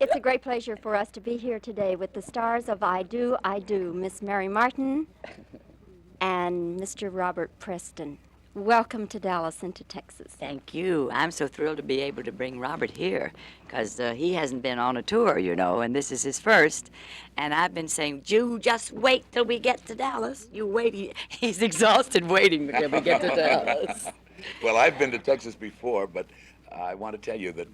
It's a great pleasure for us to be here today with the stars of I Do, Miss Mary Martin and Mr. Robert Preston. Welcome to Dallas and to Texas. Thank you. I'm so thrilled to be able to bring Robert here because he hasn't been on a tour, you know, and this is his first. And I've been saying, you just wait till we get to Dallas. You wait. He's exhausted waiting till we get to Dallas. Well, I've been to Texas before, but I want to tell you that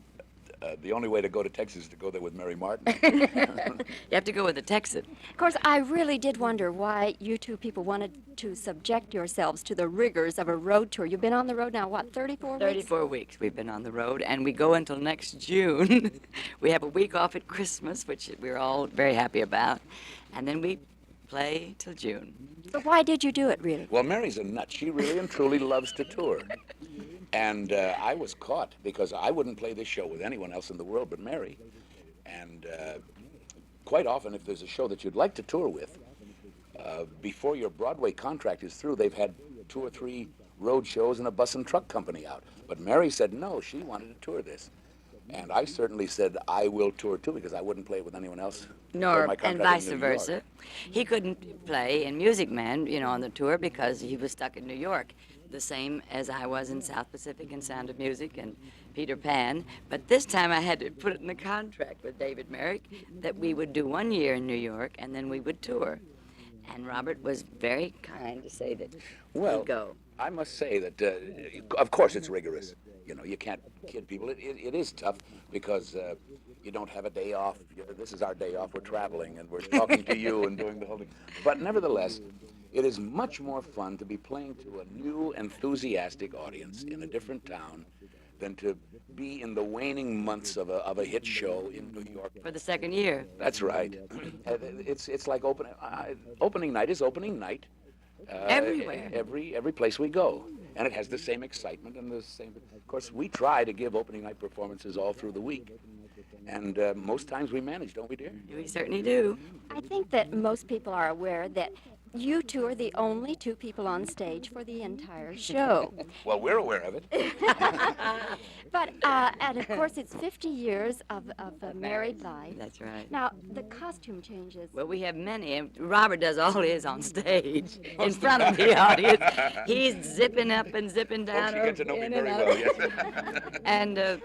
the only way to go to Texas is to go there with Mary Martin. You have to go with a Texan. Of course, I really did wonder why you two people wanted to subject yourselves to the rigors of a road tour. You've been on the road now, what, 34 weeks? 34 weeks we've been on the road, and we go until next June. We have a week off at Christmas, which we're all very happy about, and then we play till June. So why did you do it, really? Well, Mary's a nut. She really and truly loves to tour. And I was caught because I wouldn't play this show with anyone else in the world but Mary. And quite often, if there's a show that you'd like to tour with, before your Broadway contract is through, they've had 2 or 3 road shows and a bus and truck company out. But Mary said no, she wanted to tour this. And I certainly said I will tour too because I wouldn't play it with anyone else. Nor, and vice versa. He couldn't play in Music Man, you know, on the tour because he was stuck in New York. The same as I was in South Pacific and Sound of Music and Peter Pan. But this time I had to put it in the contract with David Merrick that we would do 1 year in New York and then we would tour. And Robert was very kind to say that well, he'd go. I must say that, of course, it's rigorous. You know, you can't kid people. It is tough because you don't have a day off. This is our day off. We're traveling and we're talking to you and doing the whole thing. But nevertheless, it is much more fun to be playing to a new, enthusiastic audience in a different town than to be in the waning months of a hit show in New York. For the second year. That's right. It's like opening night is opening night. Everywhere. Every place we go. And it has the same excitement and the same... Of course, we try to give opening night performances all through the week. And most times we manage, don't we, dear? We certainly do. I think that most people are aware that you two are the only 2 people on stage for the entire show. Well, we're aware of it. But, and of course, it's 50 years of married life. That's right. Now, the costume changes. Well, we have many, and Robert does all his on stage in front of the audience. He's zipping up and zipping down. You get to know me very well, yes. And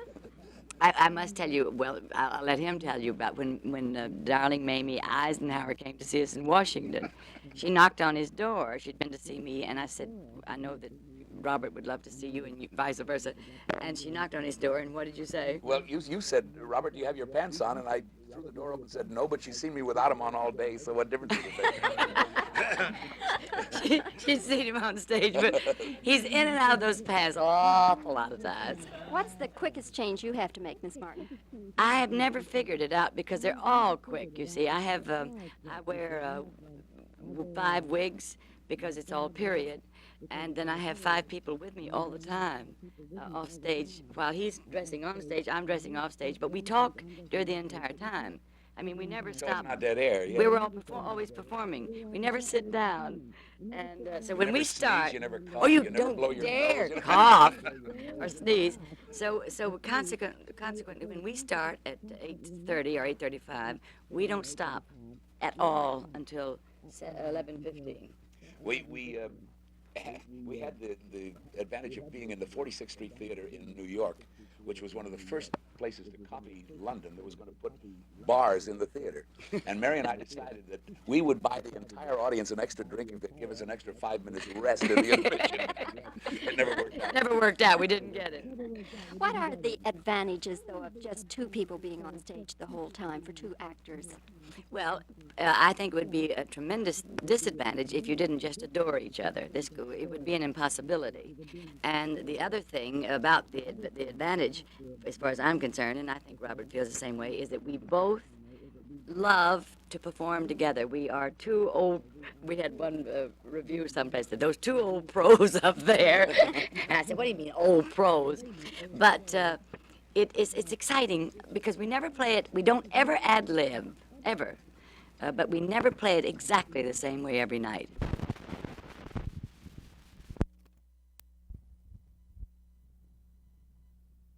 I must tell you, well, I'll let him tell you about when darling Mamie Eisenhower came to see us in Washington. She knocked on his door. She'd been to see me, and I said, I know that Robert would love to see you, and vice versa. And she knocked on his door, and what did you say? Well, you said, Robert, do you have your pants on? And I threw the door open and said, no, but she's seen me without them on all day, so what difference does it make? She'd seen him on stage, but he's in and out of those pants an awful lot of times. What's the quickest change you have to make, Miss Martin? I have never figured it out because they're all quick, you see. I wear 5 wigs because it's all period. And then I have 5 people with me all the time off stage. While he's dressing on stage, I'm dressing off stage. But we talk during the entire time. I mean, we never So stop. it's not dead air. Yeah. We were always performing. We never sit down. And so when we start... Sneeze, you never cough, oh, you you never don't blow your dare nose. cough or sneeze. So consequently, when we start at 8:30 or 8:35, we don't stop at all until 11:15. We had the advantage of being in the 46th Street Theater in New York, which was one of the first places to copy London that was going to put bars in the theater. And Mary and I decided that we would buy the entire audience an extra drink if they'd give us an extra 5 minutes rest in the intermission. It never worked out. Never worked out. We didn't get it. What are the advantages, though, of just 2 people being on stage the whole time for 2 actors? Well, I think it would be a tremendous disadvantage if you didn't just adore each other. It would be an impossibility. And the other thing about the advantage, as far as I'm concerned, and I think Robert feels the same way, is that we both love to perform together. We are 2 old, we had one review someplace that those 2 old pros up there. And I said, what do you mean, old pros? But it's exciting because we never play it, we don't ever ad-lib, ever. But we never play it exactly the same way every night.